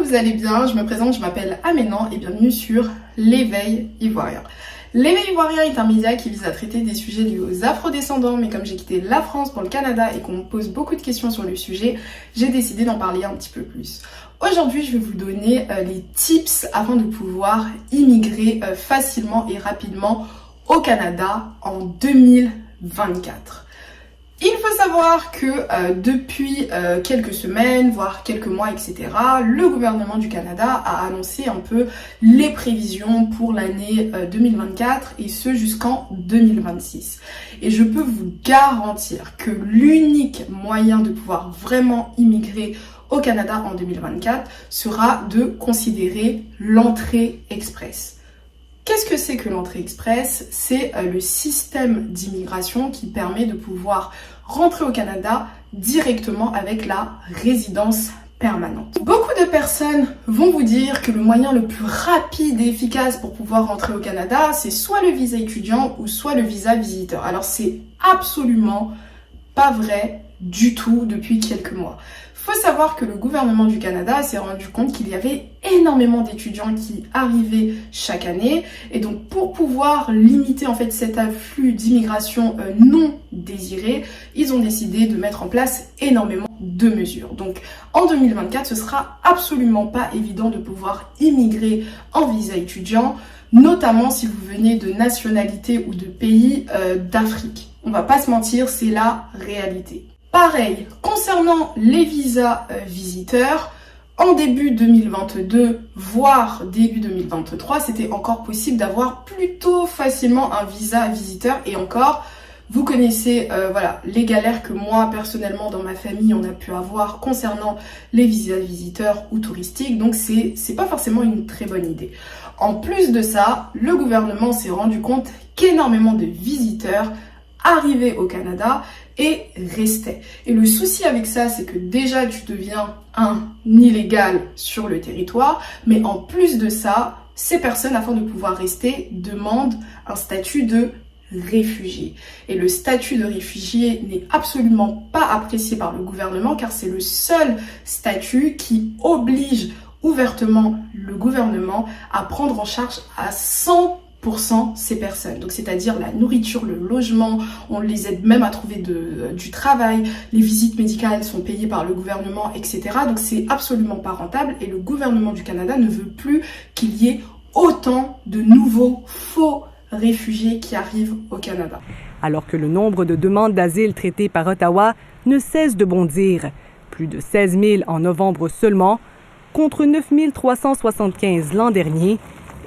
vous allez bien, je me présente, je m'appelle Aménan et bienvenue sur l'Éveil Ivoirien. L'Éveil Ivoirien est un média qui vise à traiter des sujets liés aux afrodescendants, mais comme j'ai quitté la France pour le Canada et qu'on me pose beaucoup de questions sur le sujet, j'ai décidé d'en parler un petit peu plus. Aujourd'hui, je vais vous donner les tips afin de pouvoir immigrer facilement et rapidement au Canada en 2024. Il faut savoir que depuis quelques semaines, voire quelques mois, etc., le gouvernement du Canada a annoncé un peu les prévisions pour l'année 2024 et ce jusqu'en 2026. Et je peux vous garantir que l'unique moyen de pouvoir vraiment immigrer au Canada en 2024 sera de considérer l'entrée express. Qu'est-ce que c'est que l'entrée express? C'est le système d'immigration qui permet de pouvoir rentrer au Canada directement avec la résidence permanente. Beaucoup de personnes vont vous dire que le moyen le plus rapide et efficace pour pouvoir rentrer au Canada, c'est soit le visa étudiant ou soit le visa visiteur. Alors c'est absolument pas vrai du tout depuis quelques mois. Faut savoir que le gouvernement du Canada s'est rendu compte qu'il y avait énormément d'étudiants qui arrivaient chaque année et donc pour pouvoir limiter en fait cet afflux d'immigration non désirée, ils ont décidé de mettre en place énormément de mesures. Donc en 2024, ce sera absolument pas évident de pouvoir immigrer en visa étudiant, notamment si vous venez de nationalité ou de pays d'Afrique. On va pas se mentir, c'est la réalité. Pareil, concernant les visas visiteurs, en début 2022, voire début 2023, c'était encore possible d'avoir plutôt facilement un visa visiteur. Et encore, vous connaissez les galères que moi, personnellement, dans ma famille, on a pu avoir concernant les visas visiteurs ou touristiques. Donc, c'est pas forcément une très bonne idée. En plus de ça, le gouvernement s'est rendu compte qu'énormément de visiteurs arrivaient au Canada et restaient. Et le souci avec ça, c'est que déjà tu deviens un illégal sur le territoire, mais en plus de ça, ces personnes, afin de pouvoir rester, demandent un statut de réfugié. Et le statut de réfugié n'est absolument pas apprécié par le gouvernement car c'est le seul statut qui oblige ouvertement le gouvernement à prendre en charge à 100% ces personnes. Donc c'est-à-dire la nourriture, le logement, on les aide même à trouver du travail, les visites médicales sont payées par le gouvernement, etc. Donc c'est absolument pas rentable et le gouvernement du Canada ne veut plus qu'il y ait autant de nouveaux faux réfugiés qui arrivent au Canada. Alors que le nombre de demandes d'asile traitées par Ottawa ne cesse de bondir, plus de 16 000 en novembre seulement, contre 9 375 l'an dernier,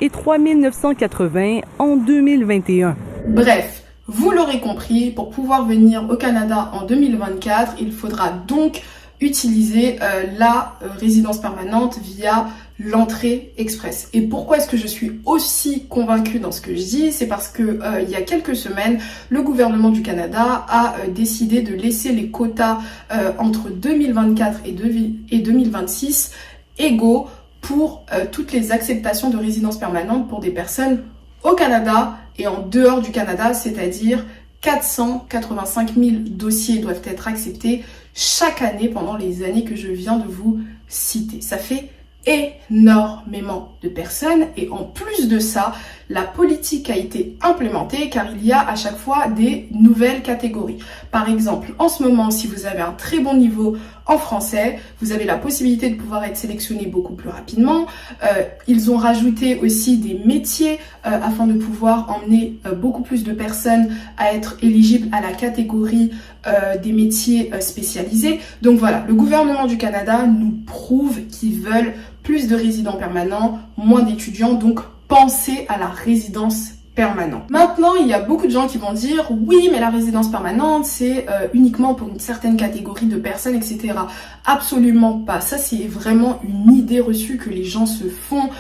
et 3 980 en 2021. Bref, vous l'aurez compris, pour pouvoir venir au Canada en 2024, il faudra donc utiliser la résidence permanente via l'entrée express. Et pourquoi est-ce que je suis aussi convaincue dans ce que je dis? C'est parce que il y a quelques semaines, le gouvernement du Canada a décidé de laisser les quotas entre 2024 et 2026 égaux pour toutes les acceptations de résidence permanente pour des personnes au Canada et en dehors du Canada, c'est-à-dire 485 000 dossiers doivent être acceptés chaque année pendant les années que je viens de vous citer. Ça fait énormément de personnes et en plus de ça, la politique a été implémentée car il y a à chaque fois des nouvelles catégories. Par exemple, en ce moment, si vous avez un très bon niveau en français, vous avez la possibilité de pouvoir être sélectionné beaucoup plus rapidement. Ils ont rajouté aussi des métiers afin de pouvoir emmener beaucoup plus de personnes à être éligibles à la catégorie des métiers spécialisés. Donc voilà, le gouvernement du Canada nous prouve qu'ils veulent plus de résidents permanents, moins d'étudiants, donc pensez à la résidence permanente. Maintenant, il y a beaucoup de gens qui vont dire oui, mais la résidence permanente, c'est uniquement pour une certaine catégorie de personnes, etc. Absolument pas. Ça, c'est vraiment une idée reçue que les gens se font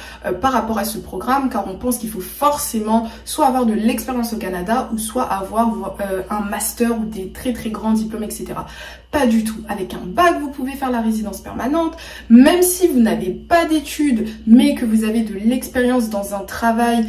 par rapport à ce programme, car on pense qu'il faut forcément soit avoir de l'expérience au Canada ou soit avoir un master ou des très très grands diplômes, etc. Pas du tout. Avec un bac, vous pouvez faire la résidence permanente. Même si vous n'avez pas d'études, mais que vous avez de l'expérience dans un travail,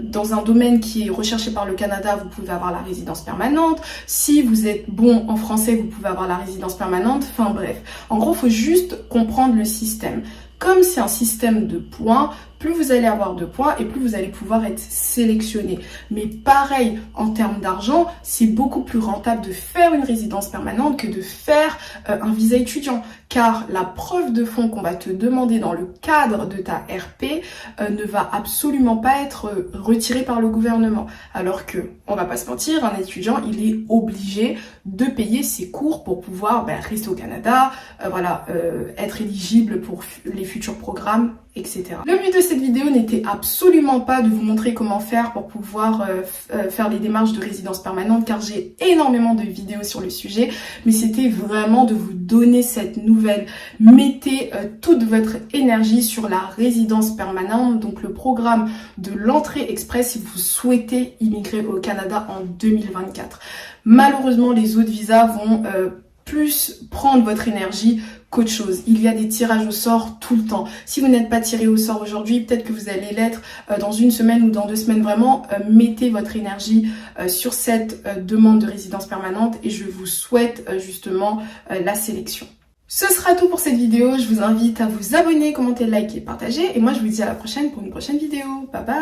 dans un domaine qui est recherché par le Canada, vous pouvez avoir la résidence permanente. Si vous êtes bon en français, vous pouvez avoir la résidence permanente. Enfin bref. En gros, il faut juste comprendre le système. Comme c'est un système de points, plus vous allez avoir de points et plus vous allez pouvoir être sélectionné. Mais pareil, en termes d'argent, c'est beaucoup plus rentable de faire une résidence permanente que de faire un visa étudiant. Car la preuve de fonds qu'on va te demander dans le cadre de ta RP ne va absolument pas être retirée par le gouvernement. Alors que, on va pas se mentir, un étudiant, il est obligé de payer ses cours pour pouvoir rester au Canada, être éligible pour les futurs programmes, etc. Le but de cette vidéo n'était absolument pas de vous montrer comment faire pour pouvoir faire les démarches de résidence permanente, car j'ai énormément de vidéos sur le sujet, mais c'était vraiment de vous donner cette nouvelle. Mettez toute votre énergie sur la résidence permanente, donc le programme de l'entrée express si vous souhaitez immigrer au Canada en 2024. Malheureusement, les autres visas vont plus prendre votre énergie qu'autre chose. Il y a des tirages au sort tout le temps. Si vous n'êtes pas tiré au sort aujourd'hui, peut-être que vous allez l'être dans une semaine ou dans 2 semaines. Vraiment, mettez votre énergie sur cette demande de résidence permanente et je vous souhaite justement la sélection. Ce sera tout pour cette vidéo. Je vous invite à vous abonner, commenter, liker, partager et moi je vous dis à la prochaine pour une prochaine vidéo. Bye bye!